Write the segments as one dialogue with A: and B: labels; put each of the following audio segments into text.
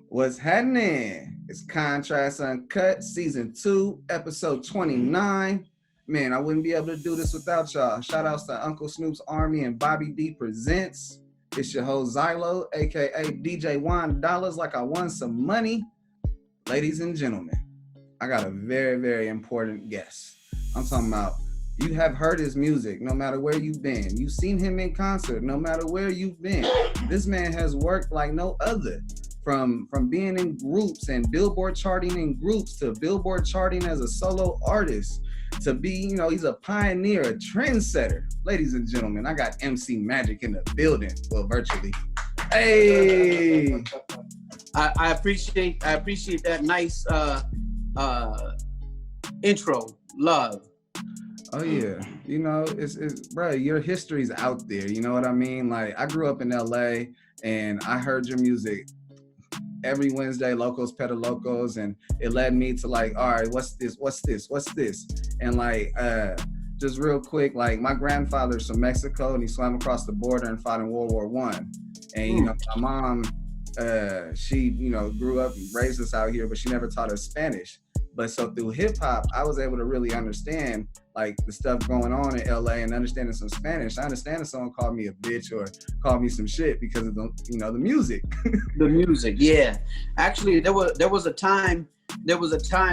A: What's happening? It's Contrast Uncut, Season 2, Episode 29. Man, I wouldn't be able to do this without y'all. Shout outs to Uncle Snoop's Army and Bobby D Presents. It's your host Zylo, aka DJ Juan Dollars, like I won some money. Ladies and gentlemen, I got a very, very important guest. I'm talking about you have heard his music no matter where you've been. You've seen him in concert no matter where you've been. This man has worked like no other. From being in groups and Billboard charting in groups to Billboard charting as a solo artist to be, he's a pioneer, a trendsetter. Ladies and gentlemen, I got MC Magic in the building. Well, virtually. Hey!
B: I appreciate that nice intro. Love.
A: Oh yeah, it's bro, your history's out there. You know what I mean? Like I grew up in LA and I heard your music every Wednesday, Locos Peta Locos, and it led me to like, all right, what's this? And like, just real quick, like my grandfather's from Mexico and he swam across the border and fought in World War I. And my mom, she grew up and raised us out here, but she never taught us Spanish. But so through hip hop, I was able to really understand like the stuff going on in LA and understanding some Spanish. I understand if someone called me a bitch or called me some shit because of the music.
B: The music, yeah. Actually, there was a time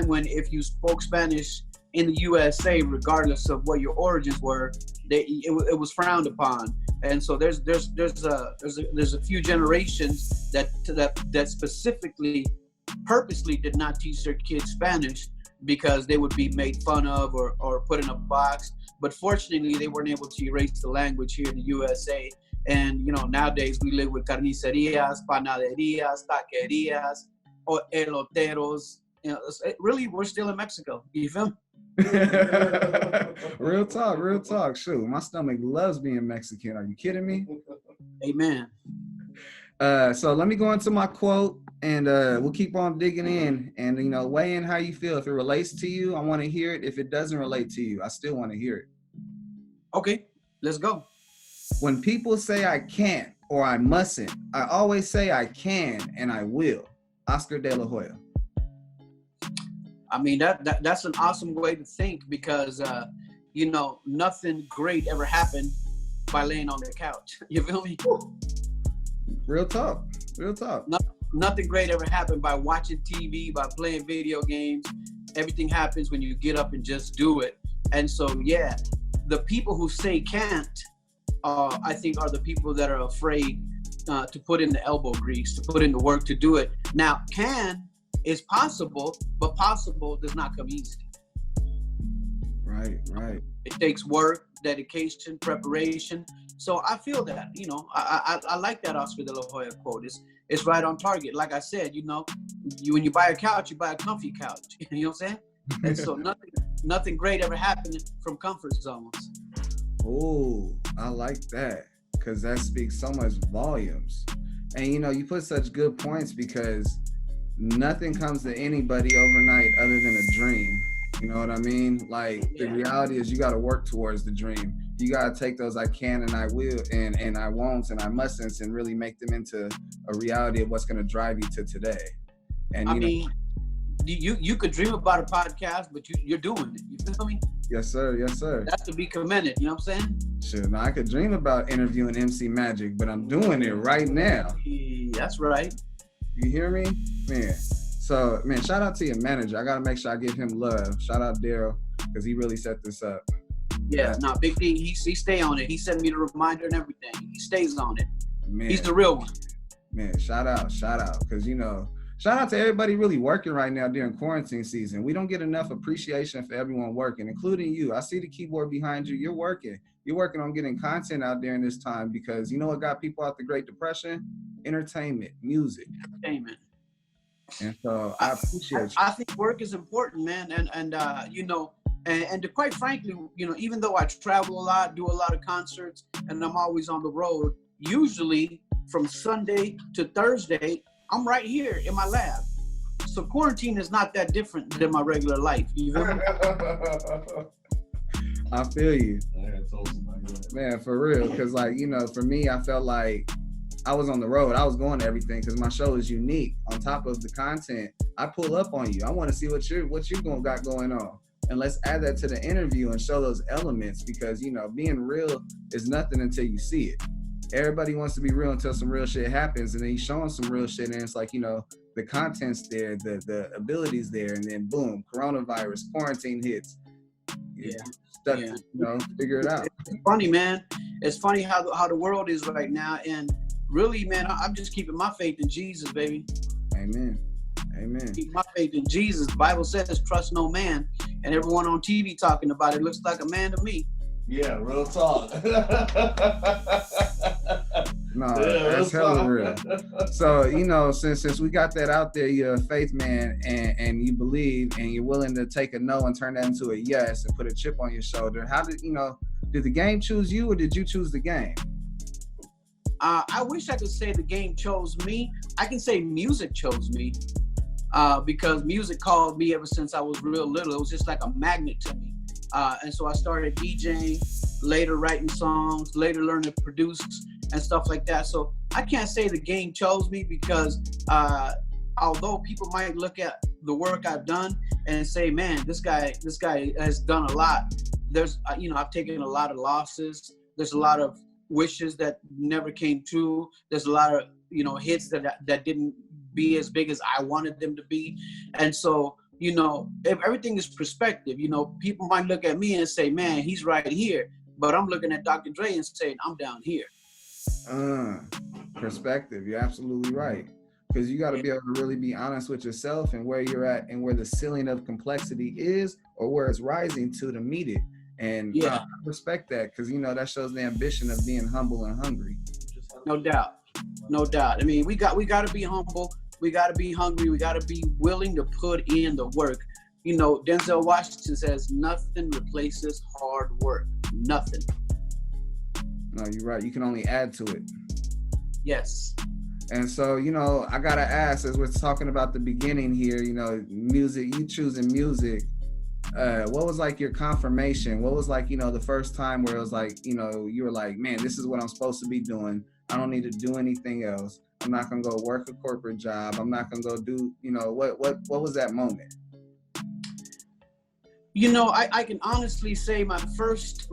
B: when if you spoke Spanish in the USA, regardless of what your origins were, it was frowned upon. And so there's a few generations that specifically purposely did not teach their kids Spanish because they would be made fun of or put in a box. But fortunately, they weren't able to erase the language here in the USA. And, nowadays we live with carnicerias, panaderias, taquerias, or eloteros. Really, we're still in Mexico. You feel me?
A: Real talk. Shoot, my stomach loves being Mexican. Are you kidding me?
B: Amen.
A: So let me go into my quote and we'll keep on digging in and, weigh in how you feel. If it relates to you, I want to hear it. If it doesn't relate to you, I still want to hear it.
B: Okay, let's go.
A: When people say I can't or I mustn't, I always say I can and I will. Oscar De La Hoya.
B: I mean, that's an awesome way to think because, nothing great ever happened by laying on the couch. You feel me?
A: Real talk.
B: Nothing great ever happened by watching TV, by playing video games. Everything happens when you get up and just do it. And so, yeah, the people who say can't, I think are the people that are afraid to put in the elbow grease, to put in the work to do it. Now, can is possible, but possible does not come easy.
A: Right.
B: It takes work, dedication, preparation. So I feel that, I like that Oscar De La Hoya quote. It's right on target. Like I said, when you buy a couch, you buy a comfy couch. You know what I'm saying? And so nothing great ever happened from comfort zones.
A: Oh, I like that because that speaks so much volumes. And you put such good points because nothing comes to anybody overnight other than a dream. You know what I mean? Like the reality is you got to work towards the dream. You got to take those I can and I will and I won't and I mustn't and really make them into a reality of what's going to drive you to today. And
B: I mean, you could dream about a podcast, but you're doing it. You feel me?
A: Yes, sir.
B: That's to be commended. You know what I'm saying?
A: Sure. Now I could dream about interviewing MC Magic, but I'm doing it right now.
B: That's right.
A: You hear me? Man. So, man, shout out to your manager. I got to make sure I give him love. Shout out Daryl, because he really set this up.
B: Yeah, no, Big D, he stay on it. He sent me the reminder and everything. He stays on it.
A: Man,
B: he's the real one.
A: Man, shout out. Because, shout out to everybody really working right now during quarantine season. We don't get enough appreciation for everyone working, including you. I see the keyboard behind you. You're working. You're working on getting content out there in this time because you know what got people out the Great Depression? Entertainment, music.
B: Entertainment.
A: And so I appreciate you.
B: I think work is important, man. And quite frankly, even though I travel a lot, do a lot of concerts, and I'm always on the road, usually from Sunday to Thursday, I'm right here in my lab. So quarantine is not that different than my regular life. You know?
A: I feel you. Man, for real. Because, for me, I felt like I was on the road. I was going to everything because my show is unique. On top of the content, I pull up on you. I want to see what you got going on. And let's add that to the interview and show those elements, because, you know, being real is nothing until you see it. Everybody wants to be real until some real shit happens, and then you showing some real shit, and it's like, you know, the content's there, the ability's there, and then boom, coronavirus, quarantine hits.
B: Yeah.
A: Stuck to, you know, figure it out.
B: It's funny, man. It's funny how the world is right now, and really, man, I'm just keeping my faith in Jesus, baby.
A: Amen. Amen.
B: Keep my faith in Jesus. The Bible says, trust no man. And everyone on TV talking about it looks like a man to me.
C: Yeah, real talk.
A: No, that's hella real. So, you know, since we got that out there, you're a faith man, and you believe, and you're willing to take a no and turn that into a yes and put a chip on your shoulder. How did the game choose you, or did you choose the game?
B: I wish I could say the game chose me. I can say music chose me. Because music called me ever since I was real little. It was just like a magnet to me. And so I started DJing, later writing songs, later learning to produce and stuff like that. So I can't say the game chose me, because although people might look at the work I've done and say, man, this guy has done a lot. There's, I've taken a lot of losses. There's a lot of wishes that never came true. There's a lot of, hits that didn't be as big as I wanted them to be. And so, if everything is perspective, people might look at me and say, man, he's right here. But I'm looking at Dr. Dre and saying, I'm down here.
A: Perspective. You're absolutely right. Because you got to be able to really be honest with yourself and where you're at and where the ceiling of complexity is, or where it's rising to meet it. And I respect that, because, that shows the ambition of being humble and hungry.
B: No doubt. No doubt. I mean, we got to be humble. We got to be hungry. We got to be willing to put in the work. Denzel Washington says, nothing replaces hard work. Nothing.
A: No, you're right. You can only add to it.
B: Yes.
A: And so, I got to ask, as we're talking about the beginning here, music, you choosing music, what was like your confirmation? What was like, the first time where it was like, you were like, man, this is what I'm supposed to be doing. I don't need to do anything else. I'm not going to go work a corporate job. I'm not going to go do, what was that moment?
B: I can honestly say my first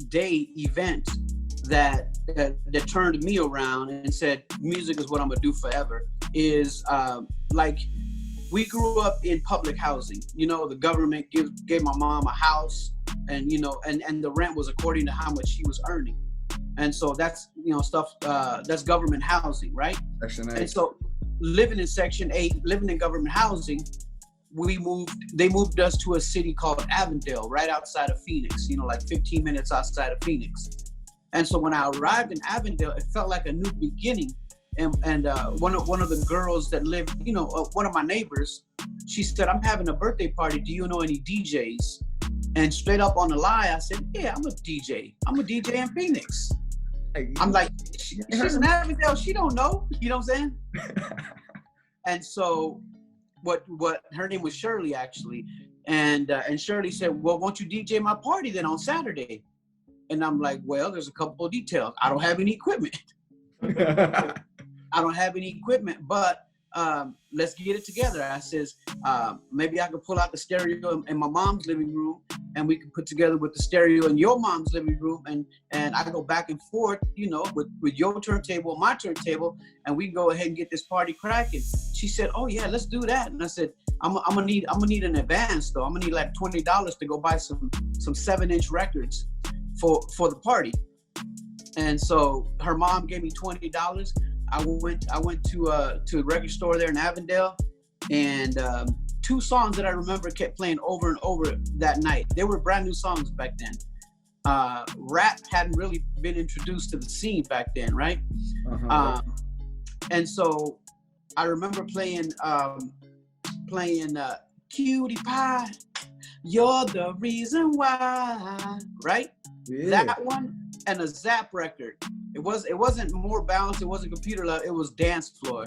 B: day event that turned me around and said, music is what I'm going to do forever, is we grew up in public housing. The government gave my mom a house, and and the rent was according to how much she was earning. And so that's, stuff, that's government housing, right?
A: Section 8.
B: And so living in Section 8, living in government housing, they moved us to a city called Avondale, right outside of Phoenix, like 15 minutes outside of Phoenix. And so when I arrived in Avondale, it felt like a new beginning. And one of the girls that lived, one of my neighbors, she said, I'm having a birthday party. Do you know any DJs? And straight up on the lie, I said, yeah, I'm a DJ. I'm a DJ in Phoenix. I'm like, she's in Avondale. She don't know. You know what I'm saying? And so what her name was Shirley, actually. And Shirley said, well, won't you DJ my party then on Saturday? And I'm like, well, there's a couple of details. I don't have any equipment. But let's get it together. I says, maybe I could pull out the stereo in my mom's living room, and we can put together with the stereo in your mom's living room, and I go back and forth, with your turntable, my turntable, and we can go ahead and get this party cracking. She said, oh yeah, let's do that. And I said, I'm gonna need an advance though. I'm gonna need like $20 to go buy some 7-inch records for the party. And so her mom gave me $20. I went to a record store there in Avondale, and 2 songs that I remember kept playing over and over that night. They were brand new songs back then. Rap hadn't really been introduced to the scene back then, right? Uh-huh. And so I remember playing Cutie Pie, You're the Reason Why, right? Yeah. That one, and a ZAPP record. It wasn't More Balance, it wasn't Computer Love, it was Dance Floor.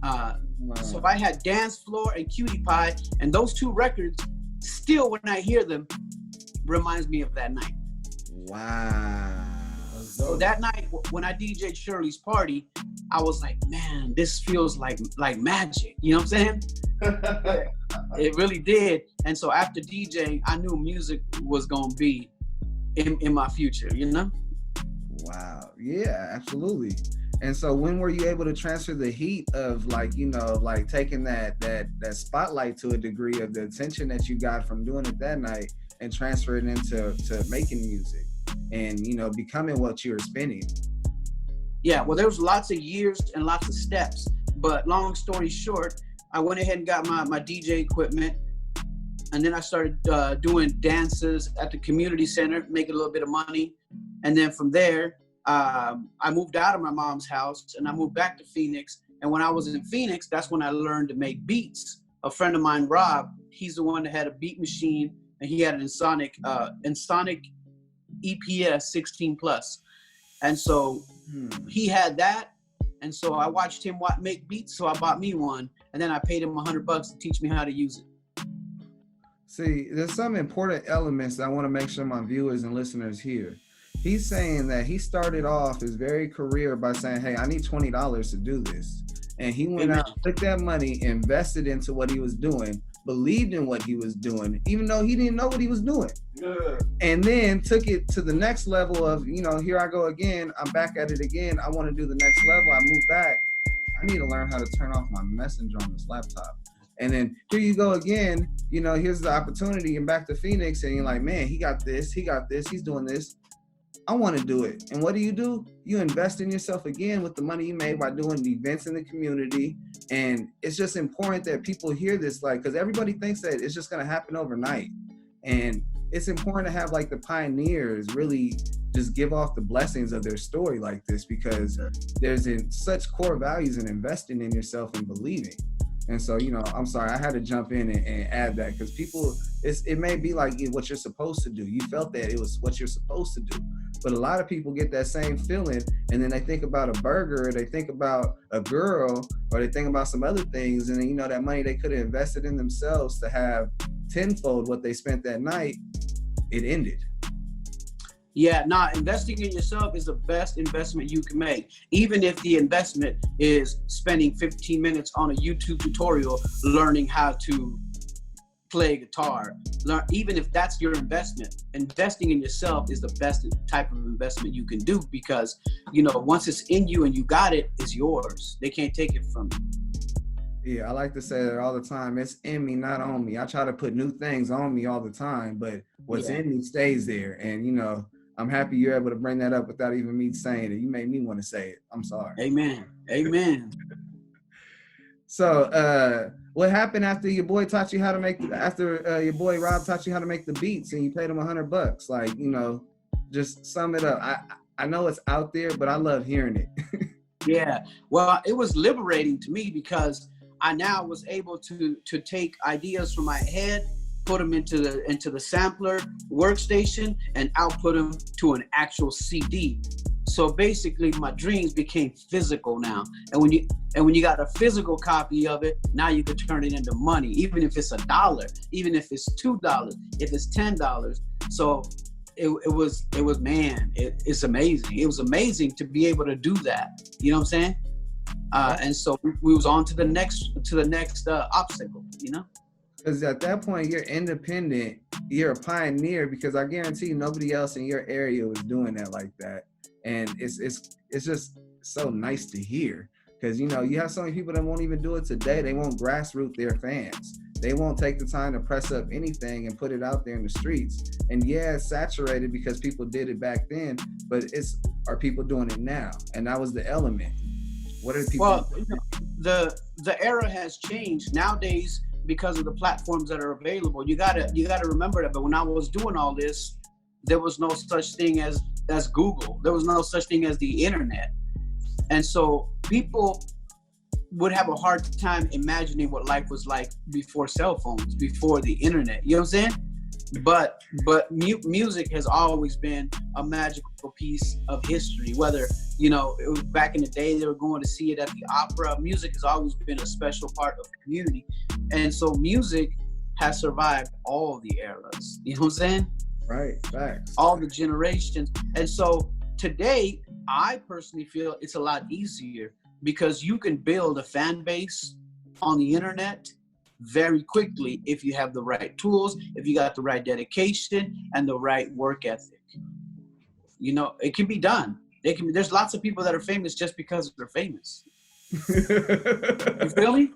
B: Wow. So I had Dance Floor and Cutie Pie, and those 2 records, still when I hear them, reminds me of that night.
A: Wow.
B: So that night when I DJ'd Shirley's party, I was like, man, this feels like magic. You know what I'm saying? It really did. And so after DJing, I knew music was gonna be in my future, you know?
A: Wow. Yeah, absolutely. And so when were you able to transfer the heat of like, you know, like taking that spotlight to a degree of the attention that you got from doing it that night and transfer it into making music and, you know, becoming what you were spinning?
B: Yeah, well, there was lots of years and lots of steps, but long story short, I went ahead and got my DJ equipment, and then I started doing dances at the community center, making a little bit of money. And then from there, I moved out of my mom's house and I moved back to Phoenix. And when I was in Phoenix, that's when I learned to make beats. A friend of mine, Rob, he's the one that had a beat machine, and he had an Ensoniq EPS 16 Plus. And so he had that. And so I watched him make beats, so I bought me one, and then I paid him $100 to teach me how to use it.
A: See, there's some important elements that I want to make sure my viewers and listeners hear. He's saying that he started off his very career by saying, hey, I need $20 to do this. And he went out, took that money, invested into what he was doing, believed in what he was doing, even though he didn't know what he was doing. Yeah. And then took it to the next level of, you know, here I go again. I'm back at it again. I want to do the next level. I move back. I need to learn how to turn off my messenger on this laptop. And then here you go again. You know, here's the opportunity. And back to Phoenix, and you're like, man, he got this, he's doing this. I want to do it. And what do? You invest in yourself again with the money you made by doing the events in the community. And it's just important that people hear this, like, because everybody thinks that it's just going to happen overnight. And it's important to have like the pioneers really just give off the blessings of their story like this, because there's such core values in investing in yourself and believing. And so, you know, I'm sorry, I had to jump in and add that, because people, it may be like what you're supposed to do. You felt that it was what you're supposed to do. But a lot of people get that same feeling, and then they think about a burger, or they think about a girl, or they think about some other things, and then, you know, that money they could have invested in themselves to have tenfold what they spent that night, it ended.
B: Yeah, investing in yourself is the best investment you can make. Even if the investment is spending 15 minutes on a YouTube tutorial learning how to play guitar. Even if that's your investment, investing in yourself is the best type of investment you can do, because, you know, once it's in you and you got it, it's yours. They can't take it from you.
A: Yeah, I like to say that all the time. It's in me, not on me. I try to put new things on me all the time, but what's in me stays there. And, you know, I'm happy you're able to bring that up without even me saying it. You made me want to say it. I'm sorry.
B: Amen. Amen.
A: So what happened after your boy taught you how to make, your boy Rob taught you how to make the beats and you paid him $100? Like, you know, just sum it up. I know it's out there, but I love hearing it.
B: Yeah. Well, it was liberating to me, because I now was able to take ideas from my head, put them into the sampler workstation, and output them to an actual CD. So basically, my dreams became physical now. And when you got a physical copy of it, now you can turn it into money, even if it's $1, even if it's $2, if it's $10. So it's amazing. It was amazing to be able to do that. You know what I'm saying? And so we was on to the next obstacle, you know?
A: Because at that point, you're independent, you're a pioneer, because I guarantee nobody else in your area was doing that like that. And it's just so nice to hear, because, you know, you have so many people that won't even do it today. They won't grassroots their fans. They won't take the time to press up anything and put it out there in the streets. And yeah, it's saturated because people did it back then, but are people doing it now? And that was the element. What are people?
B: Well, you know, the era has changed nowadays because of the platforms that are available. You gotta remember that. But when I was doing all this, there was no such thing as Google. There was no such thing as the internet. And so people would have a hard time imagining what life was like before cell phones, before the internet. You know what I'm saying? But music has always been a magical piece of history. Whether, you know, it was back in the day they were going to see it at the opera. Music has always been a special part of the community. And so music has survived all the eras. You know what I'm saying?
A: Right, facts.
B: All the generations. And so today, I personally feel it's a lot easier because you can build a fan base on the internet very quickly if you have the right tools, if you got the right dedication and the right work ethic. You know, it can be done. There's lots of people that are famous just because they're famous. You feel me?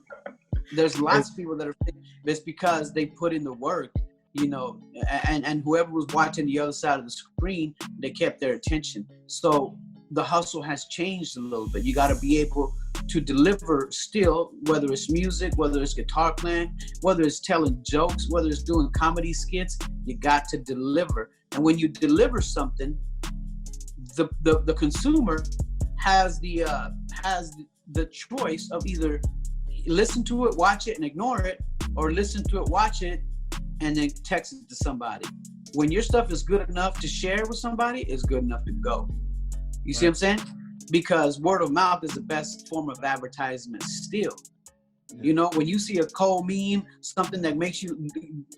B: There's lots of people that are famous because they put in the work, you know, and whoever was watching the other side of the screen, they kept their attention. So the hustle has changed a little bit. You got to be able to deliver still, whether it's music, whether it's guitar playing, whether it's telling jokes, whether it's doing comedy skits, you got to deliver. And when you deliver something, the consumer has the choice of either listen to it, watch it, and ignore it, or listen to it, watch it, and then text it to somebody. When your stuff is good enough to share with somebody, it's good enough to go. You see what I'm saying? Because word of mouth is the best form of advertisement still. Yeah. You know, when you see a cold meme, something that makes you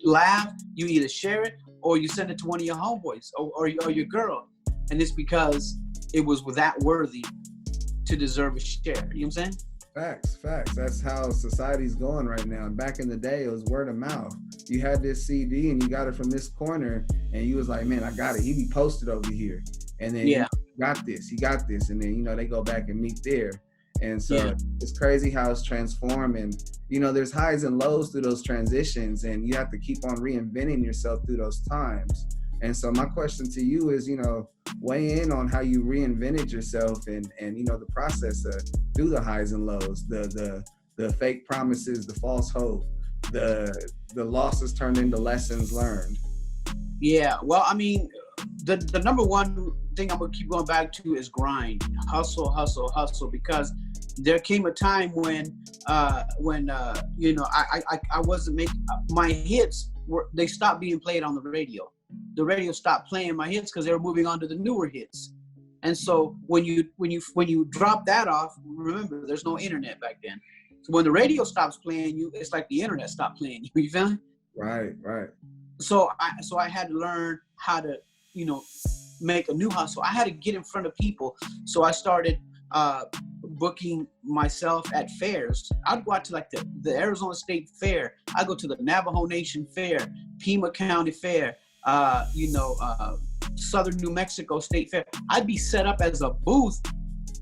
B: laugh, you either share it or you send it to one of your homeboys or your girl. And it's because it was that worthy to deserve a share. You know what I'm saying?
A: Facts. That's how society's going right now. Back in the day, it was word of mouth. You had this CD and you got it from this corner and you was like, man, I got it. He be posted over here. And then you got this. And then, you know, they go back and meet there. And so it's crazy how it's transformed. And, you know, there's highs and lows through those transitions and you have to keep on reinventing yourself through those times. And so my question to you is, you know, weigh in on how you reinvented yourself and you know, the process through the highs and lows, the fake promises, the false hope, the losses turned into lessons learned.
B: Yeah, well, I mean, the number one thing I'm gonna keep going back to is grind, hustle, because there came a time when you know, I wasn't making my hits they stopped being played on the radio. The radio stopped playing my hits because they were moving on to the newer hits. And so when you drop that off, remember there's no internet back then. So when the radio stops playing you, it's like the internet stopped playing you. You feel me? Right. So I had to learn how to, you know, make a new hustle. I had to get in front of people. So I started booking myself at fairs. I'd go out to like the Arizona State Fair. I go to the Navajo Nation Fair, Pima County Fair, Southern New Mexico State Fair. I'd be set up as a booth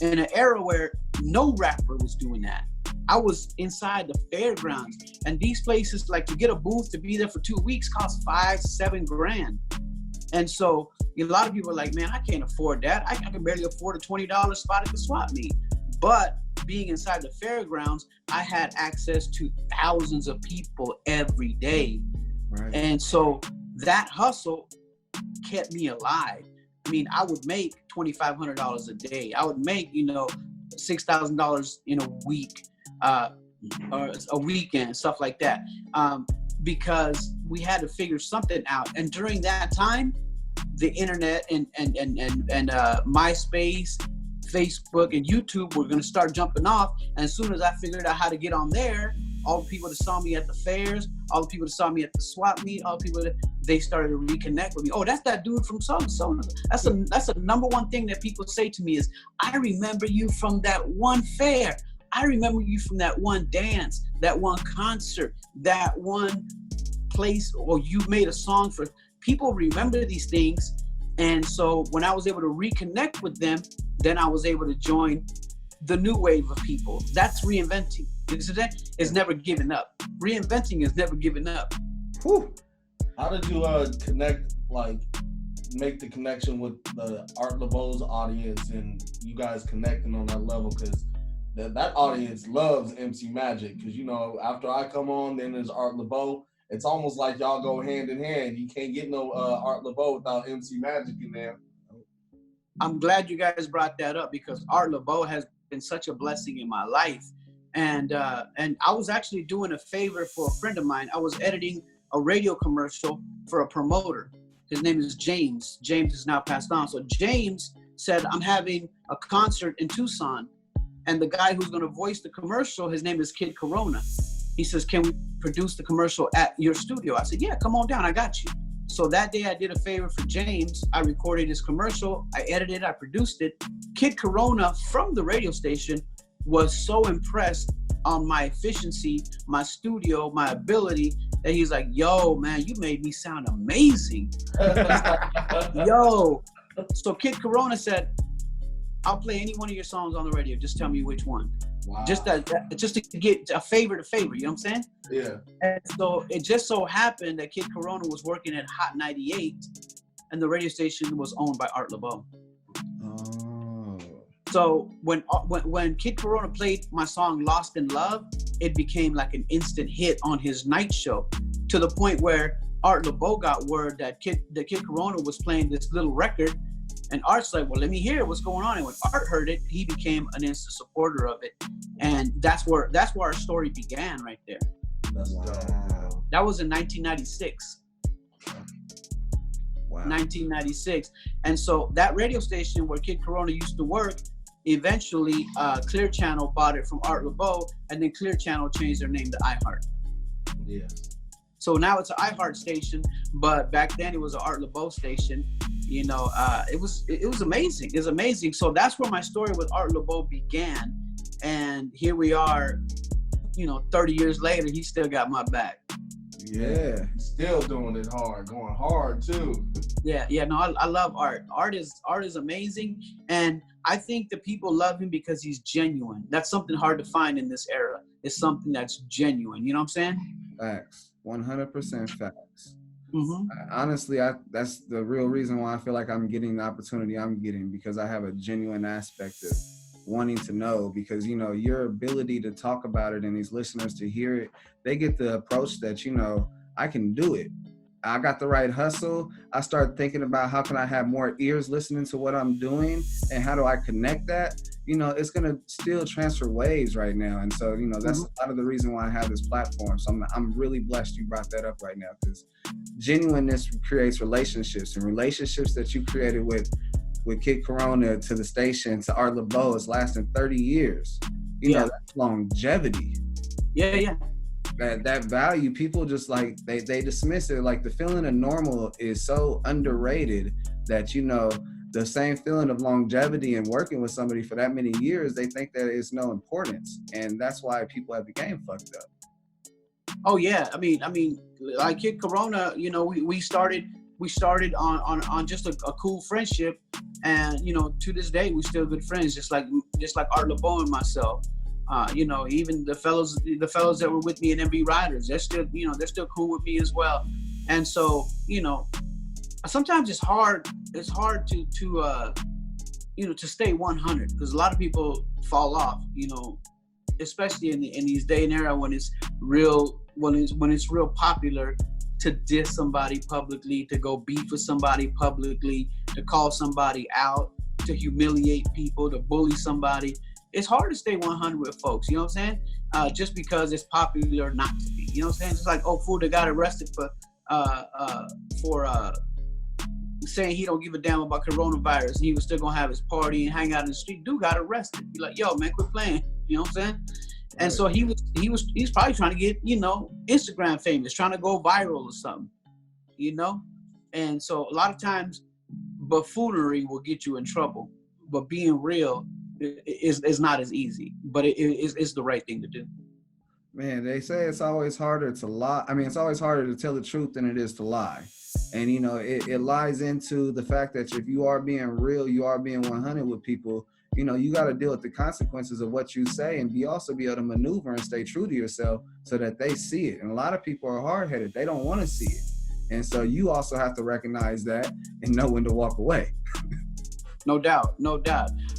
B: in an era where no rapper was doing that. I was inside the fairgrounds, and these places, like, to get a booth to be there for 2 weeks costs $5-7 grand. And so a lot of people are like, man, I can't afford that. I can barely afford a $20 spot at the swap meet. But being inside the fairgrounds, I had access to thousands of people every day. Right. And so that hustle kept me alive. I mean, I would make $2,500 a day. I would make, you know, $6,000 in a week, or a weekend, stuff like that. Because we had to figure something out. And during that time, the internet and MySpace, Facebook, and YouTube were going to start jumping off. And as soon as I figured out how to get on there, all the people that saw me at the fairs, all the people that saw me at the swap meet, all the people that they started to reconnect with me. Oh, that's that dude from so-and-so. That's a number one thing that people say to me is, I remember you from that one fair. I remember you from that one dance, that one concert, that one place, or you made a song for. People remember these things. And so when I was able to reconnect with them, then I was able to join the new wave of people. That's reinventing. It's never giving up. Reinventing is never giving up.
C: Whew. How did you connect, like, make the connection with the Art Laboe's audience and you guys connecting on that level? Because that audience loves MC Magic. Because, you know, after I come on, then there's Art Laboe. It's almost like y'all go hand in hand. You can't get no Art Laboe without MC Magic in there.
B: I'm glad you guys brought that up because Art Laboe has been such a blessing in my life. And I was actually doing a favor for a friend of mine. I was editing a radio commercial for a promoter. His name is James. James is now passed on. So James said, I'm having a concert in Tucson. And the guy who's going to voice the commercial, his name is Kid Corona. He says, can we produce the commercial at your studio? I said, yeah, come on down. I got you. So that day I did a favor for James. I recorded his commercial, I edited it, I produced it. Kid Corona from the radio station was so impressed on my efficiency, my studio, my ability, that he's like, yo, man, you made me sound amazing. Yo. So Kid Corona said, I'll play any one of your songs on the radio. Just tell me which one.
C: Wow.
B: Just to get a favor to favor, you know what I'm saying?
C: Yeah.
B: And so it just so happened that Kid Corona was working at Hot 98, and the radio station was owned by Art LeBeau.
A: Oh.
B: So when Kid Corona played my song Lost in Love, it became like an instant hit on his night show, to the point where Art LeBeau got word that Kid Corona was playing this little record. And Art's like, well, let me hear what's going on. And when Art heard it, he became an instant supporter of it. And that's where our story began right there.
C: That's
A: Wow.
C: dope.
B: That was in 1996.
A: Wow.
B: 1996. And so that radio station where Kid Corona used to work, eventually Clear Channel bought it from Art LeBeau, and then Clear Channel changed their name to iHeart.
C: Yeah.
B: So now it's an iHeart station, but back then it was an Art LeBeau station. You know, it was amazing. It was amazing. So that's where my story with Art LeBeau began. And here we are, you know, 30 years later, he still got my back.
A: Yeah.
C: Still doing it hard, going hard too.
B: Yeah, no, I love Art. Art is amazing. And I think the people love him because he's genuine. That's something hard to find in this era. It's something that's genuine. You know what I'm saying?
A: Facts. 100% facts.
B: Mm-hmm.
A: Honestly, that's the real reason why I feel like I'm getting the opportunity I'm getting, because I have a genuine aspect of wanting to know, because, you know, your ability to talk about it and these listeners to hear it, they get the approach that, you know, I can do it. I got the right hustle. I start thinking about how can I have more ears listening to what I'm doing, and how do I connect that? You know, it's going to still transfer waves right now. And so, you know, that's a lot of the reason why I have this platform. So I'm really blessed you brought that up right now, because genuineness creates relationships, and relationships that you created with Kid Corona to the station to Art LeBeau is lasting 30 years. You know, that's longevity.
B: Yeah.
A: That value, people just like, they dismiss it. Like the feeling of normal is so underrated that, you know, the same feeling of longevity and working with somebody for that many years, they think that it's no importance. And that's why people have the game fucked up.
B: Oh yeah. I mean, like Kid Corona, you know, we started on just a cool friendship, and you know, to this day we're still good friends, just like Art LeBeau and myself. You know, even the fellows that were with me in NBRidaz, they're still cool with me as well. And so, you know, sometimes it's hard to you know, to stay 100, because a lot of people fall off, you know, especially in these day and era when it's real popular to diss somebody publicly, to go beef with somebody publicly, to call somebody out, to humiliate people, to bully somebody. It's hard to stay 100 with folks, you know what I'm saying? Just because it's popular not to be, you know what I'm saying? It's like, oh, fool that got arrested for saying he don't give a damn about coronavirus, and he was still gonna have his party and hang out in the street. Dude got arrested. Be like, yo, man, quit playing. You know what I'm saying? Right. And so he's probably trying to get, you know, Instagram famous, trying to go viral or something, you know? And so a lot of times buffoonery will get you in trouble, but being real is not as easy, but it's the right thing to do.
A: Man, they say it's always harder to lie. I mean, it's always harder to tell the truth than it is to lie. And, you know, it lies into the fact that if you are being real, you are being 100 with people, you know, you got to deal with the consequences of what you say, and also be able to maneuver and stay true to yourself so that they see it. And a lot of people are hard-headed. They don't want to see it. And so you also have to recognize that and know when to walk away.
B: No doubt.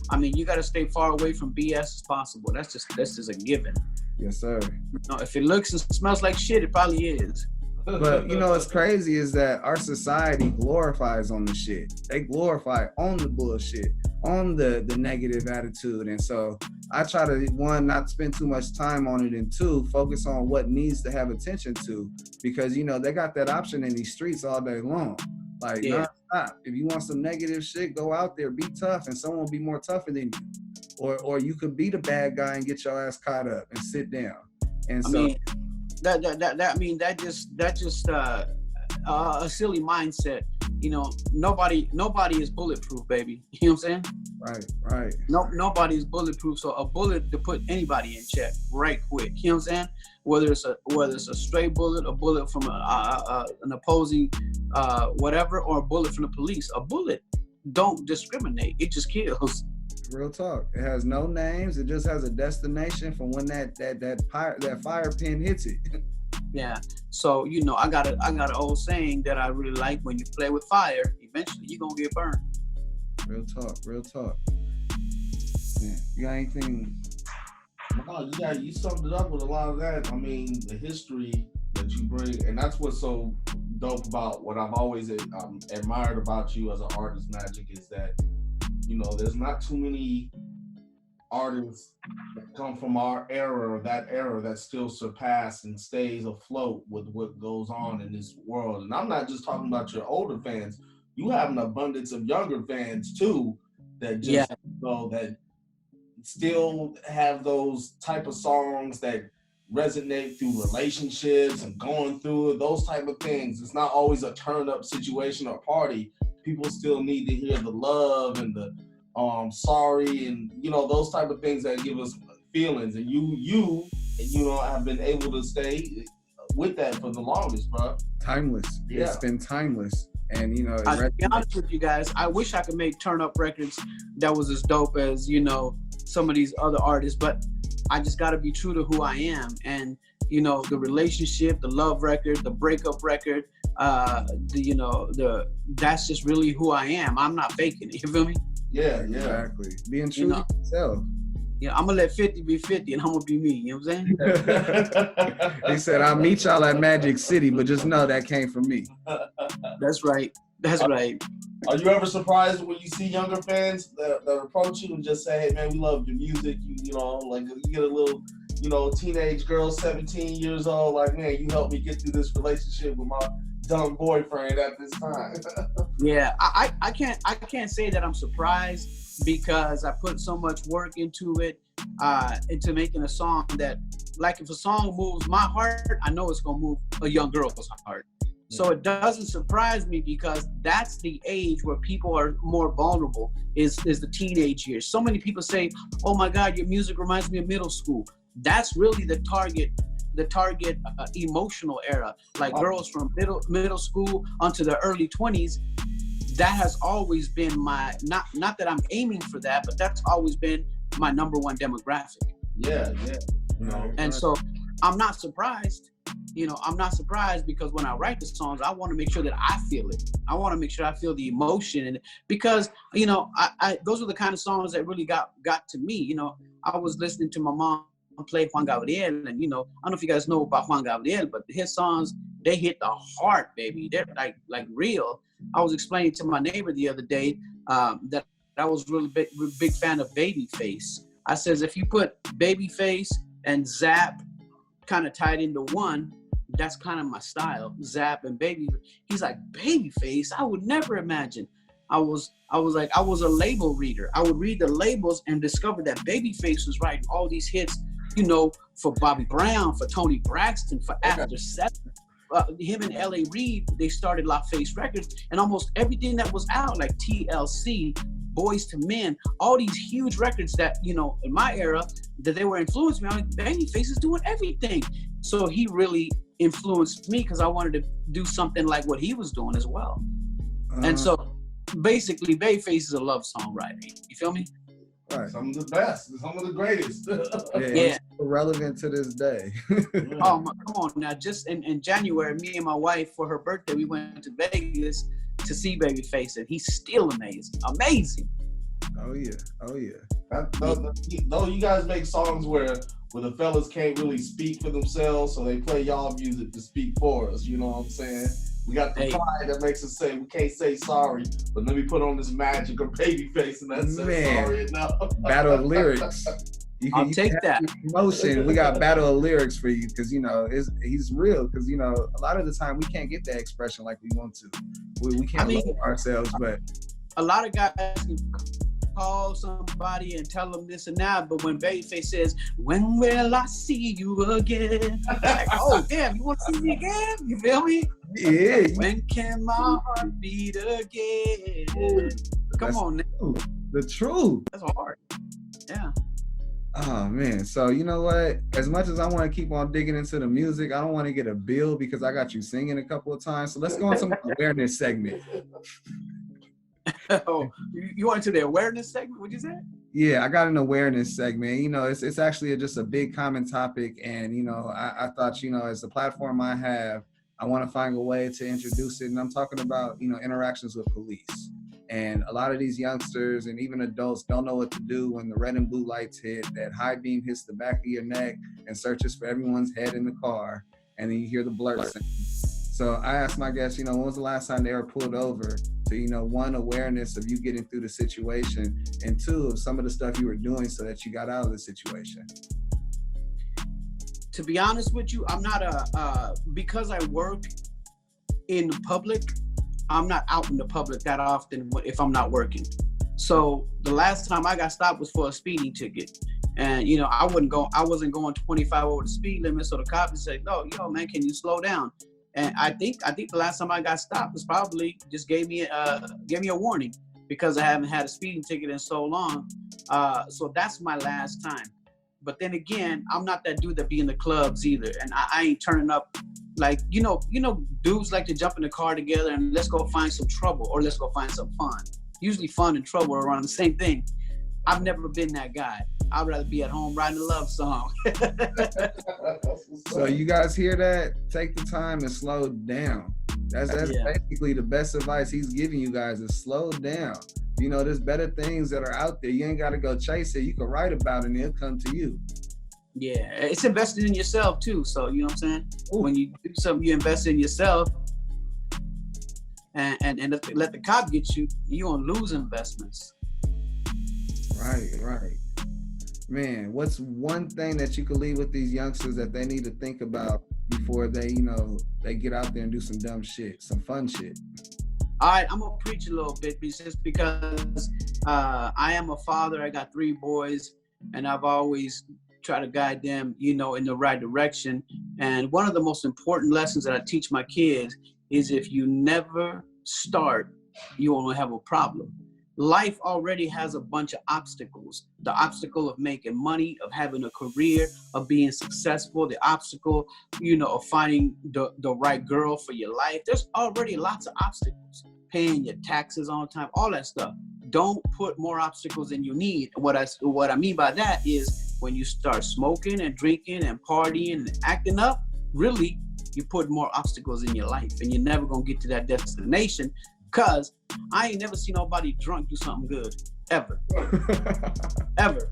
B: I mean, you got to stay far away from BS as possible. That's just a given.
A: Yes, sir.
B: You know, if it looks and smells like shit, it probably is.
A: But, you know, what's crazy is that our society glorifies on the shit. They glorify on the bullshit, on the negative attitude. And so I try to, one, not spend too much time on it, and two, focus on what needs to have attention to, because, you know, they got that option in these streets all day long. Like, nonstop. If you want some negative shit, go out there, be tough, and someone will be more tougher than you. Or you could be the bad guy and get your ass caught up and sit down. And
B: a silly mindset. You know, nobody is bulletproof, baby. You know what I'm saying?
A: Right.
B: Nobody is bulletproof. So a bullet to put anybody in check right quick. You know what I'm saying? Whether it's a stray bullet, a bullet from an opposing whatever, or a bullet from the police. A bullet don't discriminate. It just kills.
A: Real talk. It has no names. It just has a destination from when that fire pin hits it.
B: Yeah. So, you know, I got an old saying that I really like: when you play with fire, eventually you're gonna get burned.
A: Real talk. Yeah. You got anything?
C: No, you summed it up with a lot of that. I mean, the history that you bring, and that's what's so dope about what I've always admired about you as an artist, Magic, is that, you know, there's not too many artists that come from our era, that era, that still surpass and stays afloat with what goes on in this world. And I'm not just talking about your older fans. You have an abundance of younger fans too that just that still have those type of songs that resonate through relationships and going through it, those type of things. It's not always a turn up situation or party. People still need to hear the love and the sorry, and you know, those type of things that give us feelings. And you know, have been able to stay with that for the longest, bro.
A: Timeless.
C: Yeah.
A: It's been timeless. And you know,
B: I'll be honest with you guys, I wish I could make turn up records that was as dope as, you know, some of these other artists, but I just got to be true to who I am. And you know, the relationship, the love record, the breakup record, that's just really who I am. I'm not faking it. You feel me?
C: Yeah.
A: Exactly. Being true to yourself.
B: Yeah, I'm gonna let 50 be 50 and I'm gonna be me. You know what I'm saying?
A: He said, I'll meet y'all at Magic City, but just know that came from me.
B: That's right.
C: Are you ever surprised when you see younger fans that approach you and just say, hey man, we love your music, you know, like you get a little, you know, teenage girl, 17 years old, like, man, you helped me get through this relationship with my dumb boyfriend at this time.
B: Yeah, I can't say that I'm surprised, because I put so much work into it, into making a song that, like, if a song moves my heart, I know it's gonna move a young girl's heart. So it doesn't surprise me, because that's the age where people are more vulnerable, is the teenage years. So many people say, oh my God, your music reminds me of middle school. That's really the target emotional era, like girls from middle school onto the early 20s. That has always been my, not that I'm aiming for that, but that's always been my number one demographic.
C: Yeah. You know,
B: and so I'm not surprised. You know, I'm not surprised, because when I write the songs, I want to make sure that I feel it. I want to make sure I feel the emotion, and because, you know, I those are the kind of songs that really got to me. You know, I was listening to my mom play Juan Gabriel, and you know, I don't know if you guys know about Juan Gabriel, but his songs, they hit the heart, baby. They're like real. I was explaining to my neighbor the other day that I was really big fan of Babyface. I says, if you put Babyface and ZAPP kind of tied into one, that's kind of my style. ZAPP and Baby. He's like, Babyface? I would never imagine. I was like, I was a label reader. I would read the labels and discover that Babyface was writing all these hits, you know, for Bobby Brown, for Tony Braxton, for After Seven. Him and L.A. Reid, they started La Face Records, and almost everything that was out, like TLC, Boys to Men, all these huge records that, you know, in my era, that they were influenced me. I'm like, Babyface is doing everything. So he really influenced me, because I wanted to do something like what he was doing as well. And so basically, Babyface is a love songwriter. You feel me?
C: Right. Some of the best, some of the greatest.
A: Yeah. Relevant to this day.
B: Oh, come on now. Just in January, me and my wife, for her birthday, we went to Vegas to see Babyface, and he's still amazing.
A: Oh yeah.
C: Though you guys make songs where the fellas can't really speak for themselves, so they play y'all music to speak for us. You know what I'm saying? We got the pride that makes us say we can't say sorry, but let me put on this Magic or Babyface, and that's sorry enough.
A: Battle of lyrics.
B: I'll take that.
A: Emotion. We got battle of lyrics for you, because you know he's real. Because you know, a lot of the time we can't get that expression like we want to. We can't love ourselves, but
B: a lot of guys can call somebody and tell them this and that, but when Babyface says, "When will I see you again?" Like, oh damn, you want to see me again? You feel me?
A: Yeah.
B: When can my heart beat again? Come on, now.
A: The truth.
B: That's hard. Yeah.
A: Oh man, so you know what? As much as I want to keep on digging into the music, I don't want to get a bill because I got you singing a couple of times. So let's go into my awareness segment.
B: Oh, you went to the awareness segment? What'd you say?
A: Yeah, I got an awareness segment. You know, it's actually just a big common topic, and you know, I thought, you know, as the platform I have, I want to find a way to introduce it, and I'm talking about, you know, interactions with police. And a lot of these youngsters and even adults don't know what to do when the red and blue lights hit, that high beam hits the back of your neck and searches for everyone's head in the car, and then you hear the blurt sound. So I asked my guests, you know, when was the last time they were pulled over to, you know, one, awareness of you getting through the situation, and two, of some of the stuff you were doing so that you got out of the situation?
B: To be honest with you, I'm not because I work in the public, I'm not out in the public that often if I'm not working. So the last time I got stopped was for a speeding ticket. And, you know, I wasn't going 25 over the speed limit. So the cop said, no, yo, man, can you slow down? And I think the last time I got stopped was probably just gave me a warning because I haven't had a speeding ticket in so long. So that's my last time. But then again, I'm not that dude that be in the clubs either. And I ain't turning up like, you know, dudes like to jump in the car together and let's go find some trouble or let's go find some fun. Usually fun and trouble are around the same thing. I've never been that guy. I'd rather be at home writing a love song.
A: So you guys hear that? Take the time and slow down. That's basically the best advice he's giving you guys, is slow down. You know, there's better things that are out there. You ain't got to go chase it. You can write about it and it'll come to you.
B: Yeah, it's invested in yourself too. So, you know what I'm saying?
A: Ooh.
B: When you do something, you invest in yourself and let the cop get you, you gonna lose investments.
A: Right. Man, what's one thing that you could leave with these youngsters that they need to think about before they, you know, they get out there and do some dumb shit, some fun shit?
B: All right, I'm gonna preach a little bit just because I am a father. I got 3 boys, and I've always tried to guide them, you know, in the right direction. And one of the most important lessons that I teach my kids is if you never start, you won't have a problem. Life already has a bunch of obstacles. The obstacle of making money, of having a career, of being successful, the obstacle, you know, of finding the right girl for your life. There's already lots of obstacles. Paying your taxes on time, all that stuff. Don't put more obstacles than you need. What I mean by that is when you start smoking and drinking and partying and acting up, really, you put more obstacles in your life and you're never gonna get to that destination. Cause I ain't never seen nobody drunk do something good, ever. Ever.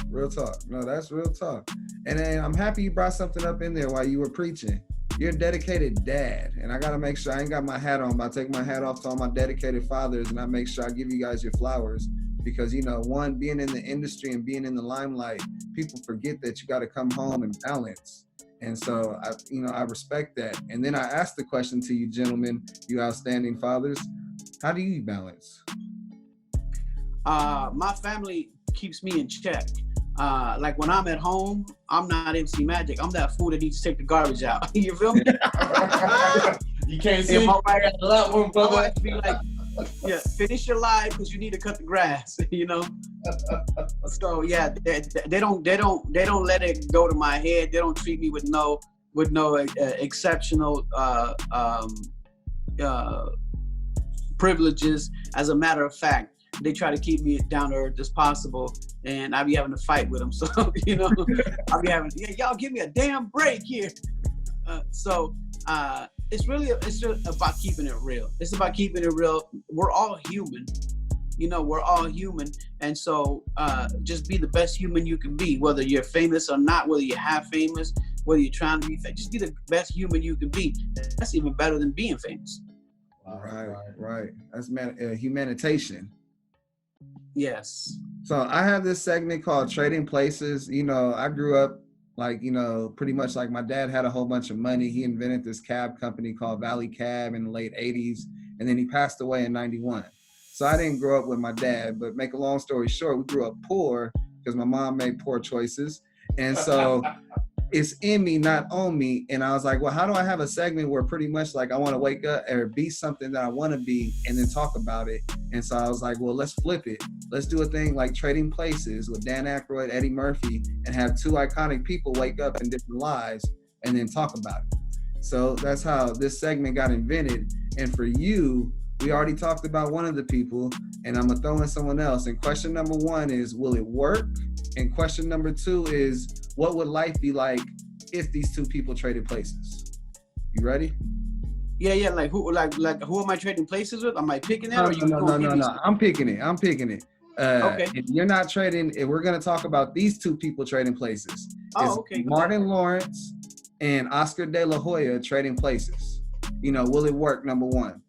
A: Real talk. No, that's real talk. And then I'm happy you brought something up in there while you were preaching. You're a dedicated dad. And I gotta make sure I ain't got my hat on, but I take my hat off to all my dedicated fathers and I make sure I give you guys your flowers. Because, you know, one, being in the industry and being in the limelight, people forget that you gotta come home and balance. And so, I respect that. And then I asked the question to you gentlemen, you outstanding fathers, how do you balance?
B: My family keeps me in check. Like when I'm at home, I'm not MC Magic. I'm that fool that needs to take the garbage out. You feel me?
C: You can't see my wife after that one, brother.
B: My wife be like, yeah, finish your life because you need to cut the grass, you know? So yeah, they don't let it go to my head. They don't treat me with no exceptional privileges. As a matter of fact, they try to keep me down to earth as possible, and I be having to fight with them. So, you know, I be having, y'all give me a damn break here. It's just about keeping it real. It's about keeping it real. We're all human. You know, we're all human. And so just be the best human you can be, whether you're famous or not, whether you're half famous, whether you're trying to be famous. Just be the best human you can be. That's even better than being famous.
A: Right. That's humanitarian.
B: Yes.
A: So I have this segment called Trading Places. You know, I grew up like, you know, pretty much like my dad had a whole bunch of money. He invented this cab company called Valley Cab in the late 80s. And then he passed away in 91. So I didn't grow up with my dad, but make a long story short, we grew up poor because my mom made poor choices. And so it's in me, not on me. And I was like, well, how do I have a segment where pretty much like I want to wake up or be something that I want to be and then talk about it? And so I was like, well, let's flip it. Let's do a thing like Trading Places with Dan Aykroyd, Eddie Murphy, and have two iconic people wake up in different lives and then talk about it. So that's how this segment got invented. And for you, we already talked about one of the people, and I'm gonna throw in someone else. And question number one is, will it work? And question number two is, what would life be like if these two people traded places? You ready?
B: Yeah. Like who am I trading places with? Am I picking that?
A: No. I'm picking it.
B: Okay.
A: If you're not trading, if we're gonna talk about these two people trading places.
B: Oh, okay.
A: Martin Lawrence and Oscar De La Hoya trading places. You know, will it work? Number one.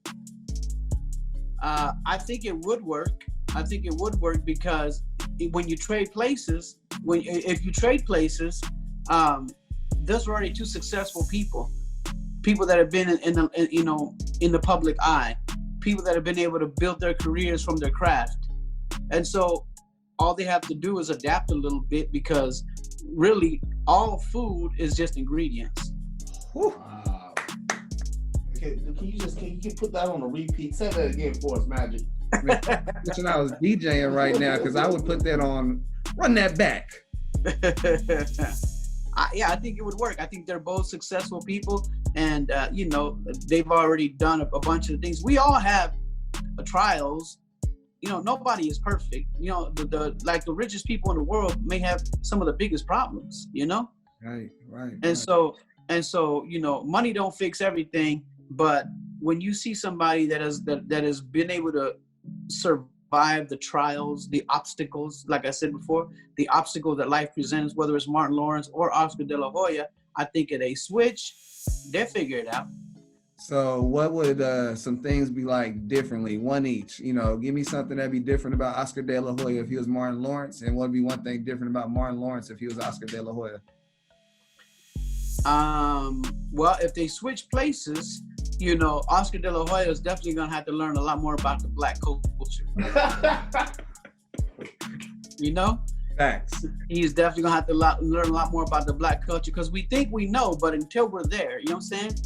B: I think it would work. I think it would work because when you trade places, if you trade places, those are already two successful people that have been in the public eye, people that have been able to build their careers from their craft, and so all they have to do is adapt a little bit because really all food is just ingredients.
C: Can you put that on a repeat? Say that again for us, Magic.
A: I was DJing right now because I would put that on. Run that back.
B: I think it would work. I think they're both successful people, and they've already done a bunch of things. We all have trials. Nobody is perfect. The richest people in the world may have some of the biggest problems.
A: Right.
B: And so money don't fix everything. But when you see somebody that has been able to survive the trials, the obstacles, like I said before, the obstacles that life presents, whether it's Martin Lawrence or Oscar De La Hoya, I think if they switch, they'll figure it out.
A: So what would some things be like differently? One each. Give me something that'd be different about Oscar De La Hoya if he was Martin Lawrence, and what would be one thing different about Martin Lawrence if he was Oscar De La Hoya?
B: Well, if they switch places, Oscar De La Hoya is definitely gonna have to learn a lot more about the Black culture.
A: Facts.
B: He's definitely gonna have to learn a lot more about the Black culture because we think we know, but until we're there, you know what I'm saying?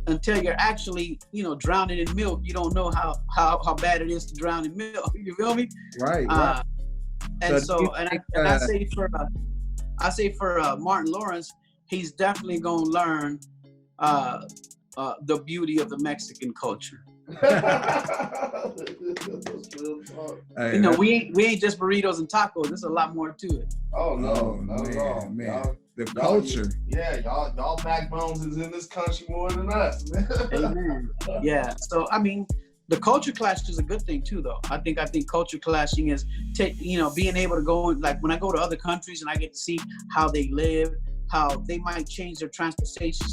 B: Until you're actually, drowning in milk, you don't know how bad it is to drown in milk. You feel me?
A: Right.
B: And I say for Martin Lawrence, he's definitely gonna learn the beauty of the Mexican culture. We ain't just burritos and tacos. There's a lot more to it.
C: Oh no,
A: man. The culture.
C: Y'all backbones is in this country more than us.
B: Amen. Yeah. So the culture clash is a good thing too, though. I think culture clashing is being able to go, like when I go to other countries and I get to see how they live, how they might change their transportation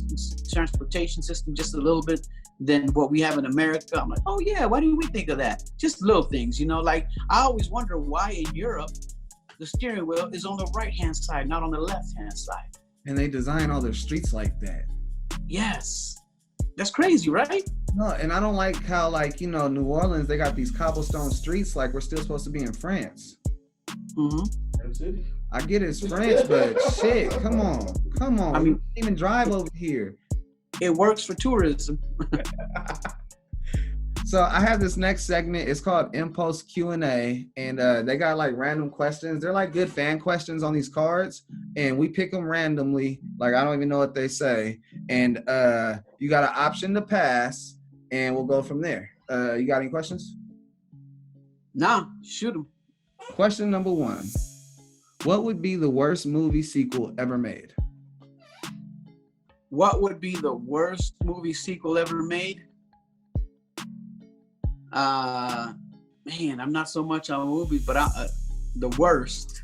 B: system just a little bit than what we have in America. I'm like, oh yeah, why didn't we think of that? Just little things, like I always wonder why in Europe the steering wheel is on the right-hand side, not on the left-hand side.
A: And they design all their streets like that.
B: Yes. That's crazy, right?
A: No, and I don't like how, New Orleans, they got these cobblestone streets like we're still supposed to be in France.
B: Mm-hmm.
A: I get it's French, but shit, come on. I mean, we can't even drive over here.
B: It works for tourism.
A: So I have this next segment. It's called Impulse Q&A, and they got like random questions. They're like good fan questions on these cards, and we pick them randomly. Like I don't even know what they say, and you got an option to pass, and we'll go from there. You got any questions?
B: Nah, shoot them.
A: Question number one. What would be the worst movie sequel ever made?
B: What would be the worst movie sequel ever made? Man, I'm not so much on movies, but the worst.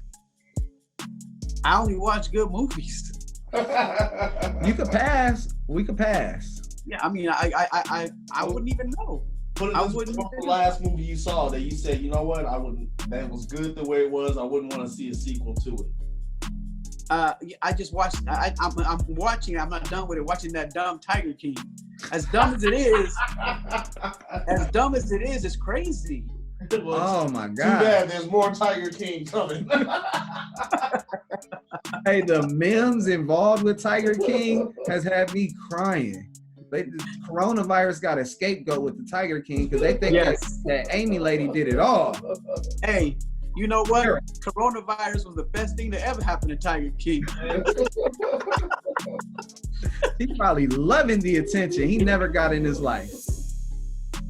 B: I only watch good movies.
A: You could pass. We could pass.
B: Yeah, I wouldn't even know.
C: What is the last movie you saw that you said, you know what, that was good the way it was, I wouldn't want to see a sequel to it?
B: I just watched, I'm not done with it, watching that dumb Tiger King. As dumb as it is, it's crazy.
C: Oh
A: my God.
C: Too bad there's more Tiger King coming.
A: Hey, the memes involved with Tiger King has had me crying. The coronavirus got a scapegoat with the Tiger King because they think that Amy lady did it all.
B: Hey, you know what? Coronavirus was the best thing that ever happened to Tiger King.
A: He's probably loving the attention he never got in his life.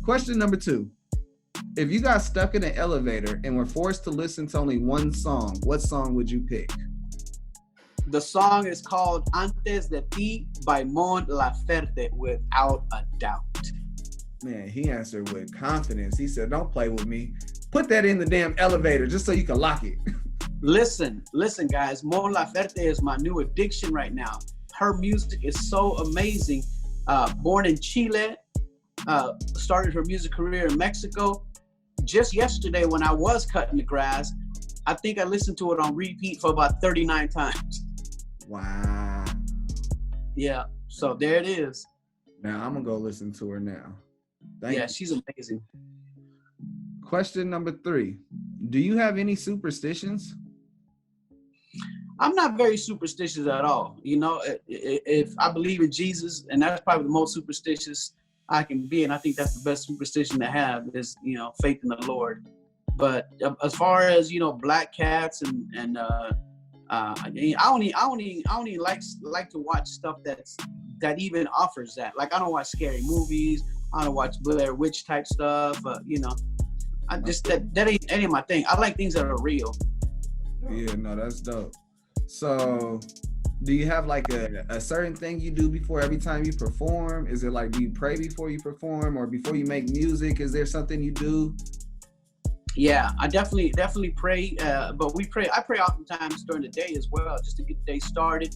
A: Question number 2. If you got stuck in an elevator and were forced to listen to only one song, what song would you pick?
B: The song is called Antes de Ti by Mon Laferte, without a doubt.
A: Man, he answered with confidence. He said, don't play with me. Put that in the damn elevator just so you can lock it.
B: Listen, guys. Mon Laferte is my new addiction right now. Her music is so amazing. Born in Chile, started her music career in Mexico. Just yesterday when I was cutting the grass, I think I listened to it on repeat for about 39 times.
A: Wow.
B: Yeah, so there it is.
A: Now I'm gonna go listen to her now. Thank you.
B: She's amazing.
A: Question number 3. Do you have any superstitions?
B: I'm not very superstitious at all. You know, if I believe in Jesus, and that's probably the most superstitious I can be, and I think that's the best superstition to have is, you know, faith in the Lord. But as far as, you know, black cats and I don't even like to watch stuff that even offers that. Like, I don't watch scary movies. I don't watch Blair Witch type stuff. You know, I just that ain't my thing. I like things that are real.
A: Yeah, no, that's dope. So, do you have like a certain thing you do before every time you perform? Is it like, do you pray before you perform, or before you make music? Is there something you do?
B: Yeah, I definitely pray, but I pray oftentimes during the day as well, just to get the day started.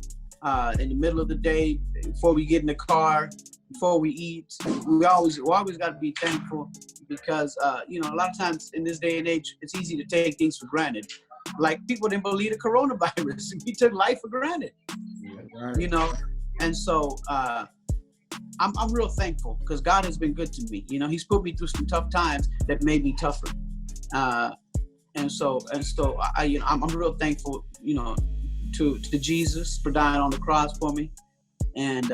B: In the middle of the day, before we get in the car, before we eat, we always got to be thankful, because you know, a lot of times in this day and age, it's easy to take things for granted. Like, people didn't believe the coronavirus. We took life for granted.
A: Yeah, right.
B: You know, and so I'm real thankful, because God has been good to me. You know, He's put me through some tough times that made me tougher. And so I'm real thankful, you know, to Jesus for dying on the cross for me. And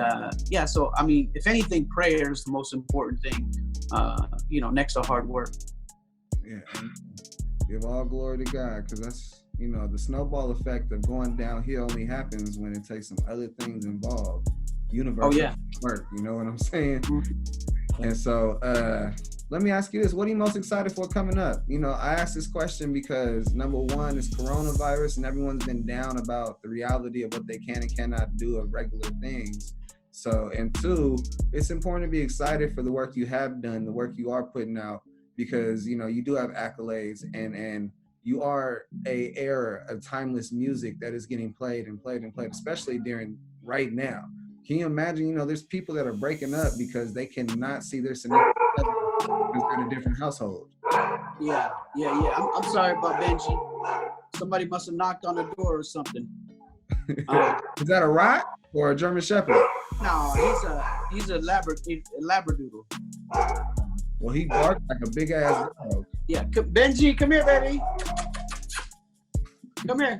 B: so I mean, if anything, prayer is the most important thing, you know, next to hard work.
A: Yeah, give all glory to God, because that's, you know, the snowball effect of going downhill only happens when it takes some other things involved. Universal work, you know what I'm saying? Mm-hmm. And so let me ask you this. What are you most excited for coming up? You know, I asked this question because number 1 is coronavirus, and everyone's been down about the reality of what they can and cannot do of regular things. So, and 2, it's important to be excited for the work you have done, the work you are putting out, because, you know, you do have accolades, and you are a era of timeless music that is getting played and played and played, especially during right now. Can you imagine, you know, there's people that are breaking up because they cannot see their significant other because they're in a different household.
B: Yeah. I'm sorry about Benji. Somebody must have knocked on the door or something.
A: Is that a rat or a German Shepherd?
B: No, he's a Labradoodle.
A: Well, he barks like a big ass dog.
B: Yeah, Benji, come here, baby. Come here.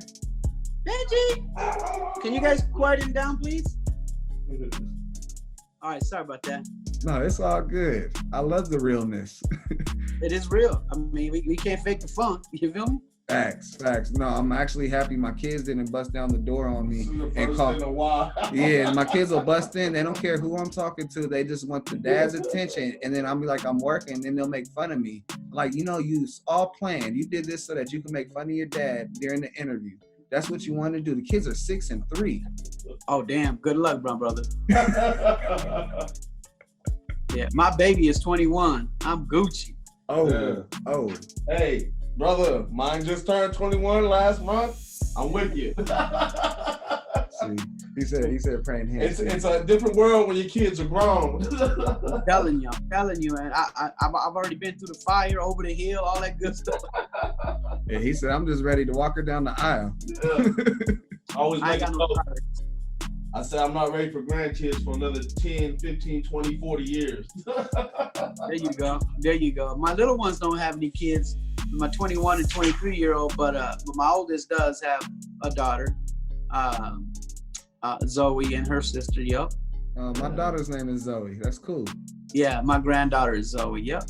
B: Benji! Can you guys quiet him down, please? All right, sorry about that.
A: No, it's all good. I love the realness.
B: It is real. I mean, we can't fake the funk. You feel me?
A: Facts. No, I'm actually happy my kids didn't bust down the door on me and call. Yeah, my kids will bust in. They don't care who I'm talking to. They just want the dad's attention. And then I'll be like, I'm working. And then they'll make fun of me. Like, you know, you all planned. You did this so that you can make fun of your dad during the interview. That's what you want to do. The kids are 6 and 3.
B: Oh, damn. Good luck, brother. Yeah, my baby is 21. I'm Gucci.
C: Oh. Hey, brother, mine just turned 21 last month. I'm with you.
A: See, he said praying hands.
C: It's a different world when your kids are grown.
B: I'm telling you, man. I've already been through the fire, over the hill, all that good stuff.
A: Yeah, he said, I'm just ready to walk her down the aisle.
C: Yeah. Always
B: I got no tires.
C: I said, I'm not ready for grandkids for another 10, 15, 20, 40 years.
B: There you go. My little ones don't have any kids. My 21 and 23-year-old, but my oldest does have a daughter. Zoe and her sister. Yep.
A: My daughter's name is Zoe. That's cool.
B: Yeah, my granddaughter is Zoe. Yep.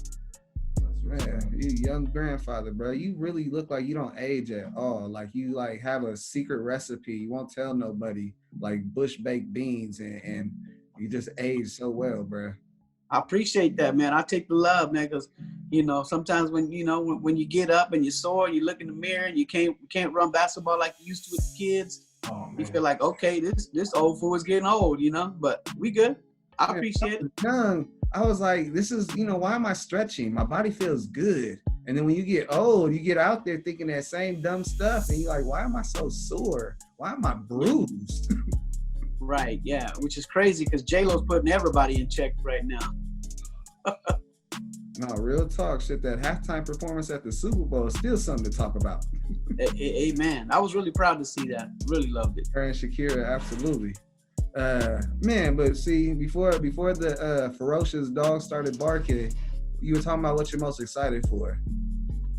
A: Man, you young grandfather, bro. You really look like you don't age at all. Like you like have a secret recipe. You won't tell nobody, like bush baked beans, and you just age so well, bro.
B: I appreciate that, man. I take the love, man, because sometimes when when you get up and you're sore, you look in the mirror and you can't run basketball like you used to with the kids.
C: Oh,
B: you feel like, okay, this old fool is getting old, but we good. I appreciate it.
A: Young, I was like, this is, why am I stretching? My body feels good. And then when you get old, you get out there thinking that same dumb stuff, and you're like, why am I so sore? Why am I bruised?
B: Right, yeah, which is crazy because J-Lo's putting everybody in check right now.
A: No, real talk. Shit, that halftime performance at the Super Bowl is still something to talk about.
B: Amen. I was really proud to see that. Really loved it.
A: Her and Shakira, absolutely. Man, but see, before the ferocious dog started barking, you were talking about what you're most excited for.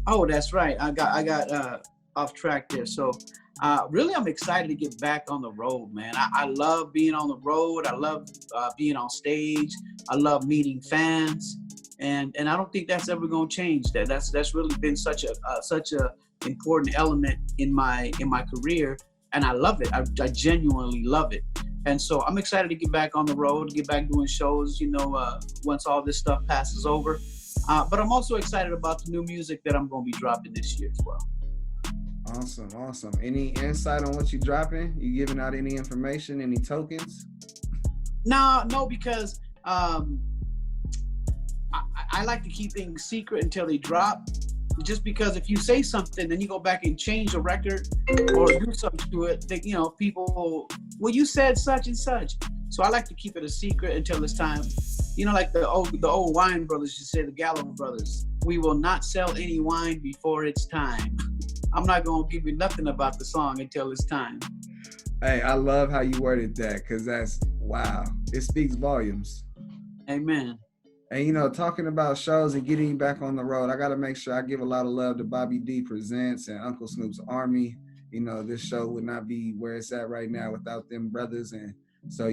B: Oh, that's right. I got off track there. So really, I'm excited to get back on the road, man. I love being on the road. I love being on stage. I love meeting fans, and I don't think that's ever going to change. That's really been such a important element in my career, and I love it. I genuinely love it. And so I'm excited to get back on the road, get back doing shows, once all this stuff passes over. But I'm also excited about the new music that I'm going to be dropping this year as well.
A: Awesome. Any insight on what you're dropping? You giving out any information, any tokens?
B: No, because I like to keep things secret until they drop. Just because if you say something, then you go back and change the record or do something to it, that, people, well, you said such and such. So I like to keep it a secret until it's time. Like the old wine brothers, you say, the Gallo brothers, we will not sell any wine before it's time. I'm not going to give you nothing about the song until it's time.
A: Hey, I love how you worded that, because that's, wow. It speaks volumes.
B: Amen.
A: And, talking about shows and getting you back on the road, I got to make sure I give a lot of love to Bobby D Presents and Uncle Snoop's Army. This show would not be where it's at right now without them brothers. And so,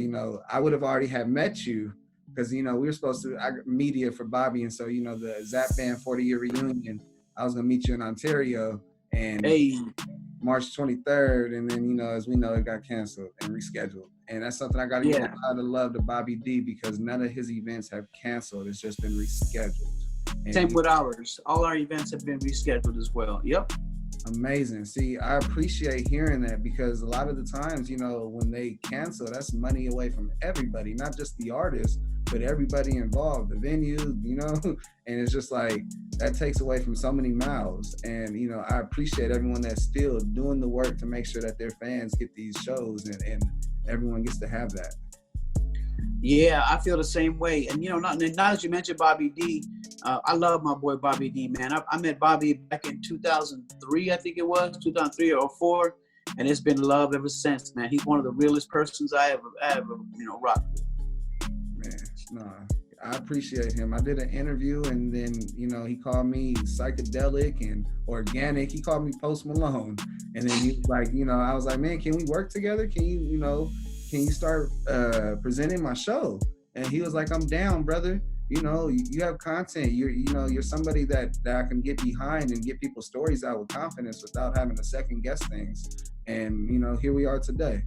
A: I would have already have met you because, we were supposed to media for Bobby. And so, the ZAPP Band 40-year reunion, I was going to meet you in Ontario. And March 23rd, and then as we know, it got canceled and rescheduled, and that's something I got to give a lot of love to Bobby D, because none of his events have canceled. It's just been rescheduled. And
B: same with ours. All our events have been rescheduled as well. Yep.
A: Amazing. See, I appreciate hearing that, because a lot of the times, when they cancel, that's money away from everybody, not just the artist, but everybody involved, the venue, and it's just like, that takes away from so many mouths. And, I appreciate everyone that's still doing the work to make sure that their fans get these shows and everyone gets to have that.
B: Yeah, I feel the same way. And, now that you mentioned Bobby D, I love my boy Bobby D, man. I met Bobby back in 2003, I think it was, 2003 or 2004. And it's been love ever since, man. He's one of the realest persons I ever rocked with.
A: Man, no, I appreciate him. I did an interview, and then, he called me psychedelic and organic. He called me Post Malone. And then he was like, I was like, man, can we work together? Can you start presenting my show? And he was like, I'm down, brother. You have content. You're somebody that I can get behind and get people's stories out with confidence without having to second guess things. And, here we are today.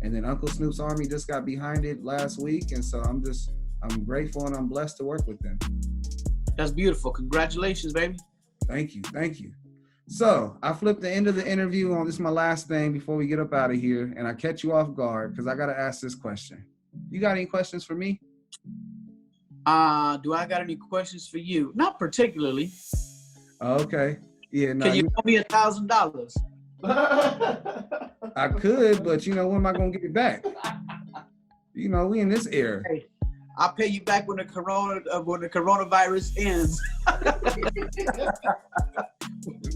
A: And then Uncle Snoop's Army just got behind it last week. And so I'm grateful and I'm blessed to work with them.
B: That's beautiful. Congratulations, baby.
A: Thank you. So I flipped the end of the interview on this is my last thing before we get up out of here. And I catch you off guard because I got to ask this question. You got any questions for me?
B: Do I got any questions for you? Not particularly.
A: Okay. Yeah. No,
B: can you owe me $1,000?
A: I could, but when am I gonna get it back? We in this era.
B: Hey, I'll pay you back when the coronavirus ends.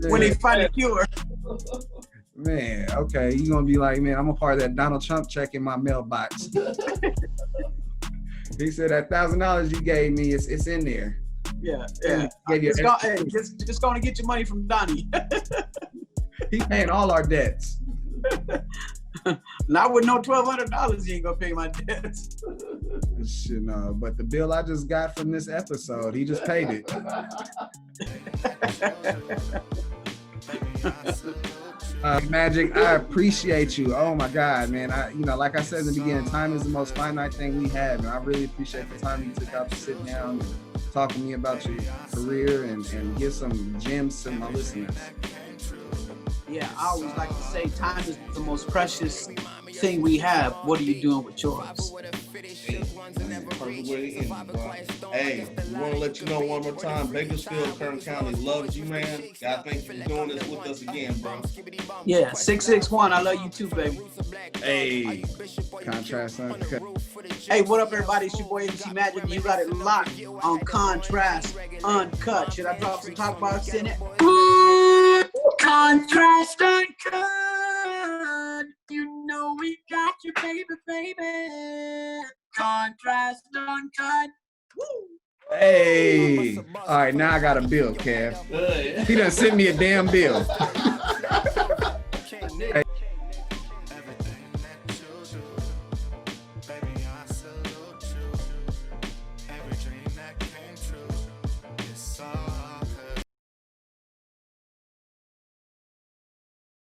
B: When they find a cure.
A: Man, okay, you're gonna be like, man, I'm a part of that Donald Trump check in my mailbox. He said that $1,000 you gave me, it's in there.
B: Yeah. Just gonna get your money from Donnie.
A: He's paying all our debts.
B: Not with no $1,200, you ain't gonna pay my debts.
A: Shit, no. But the bill I just got from this episode, he just paid it. Magic, I appreciate you. Oh my God, man. Like I said in the beginning, time is the most finite thing we have, and I really appreciate the time you took out to sit down and talk to me about your career and give some gems to my listeners.
B: Yeah, I always like to say time is the most precious thing we have. What are you doing with yours?
C: Hey, we want to let you know one more time, Bakersfield, Kern County loves you, man. God, thank you for doing this with us again, bro.
B: Yeah, 661, I love you too, baby.
A: Hey, Contrast Uncut.
B: Hey, what up, everybody? It's your boy MC Magic. You got it locked on Contrast Uncut. Should I drop some talkbox in it? Contrast Uncut. You know we got you, baby. Contrast Uncut. Woo.
A: Hey. All right, now I got a bill, Kev. He done sent me a damn bill.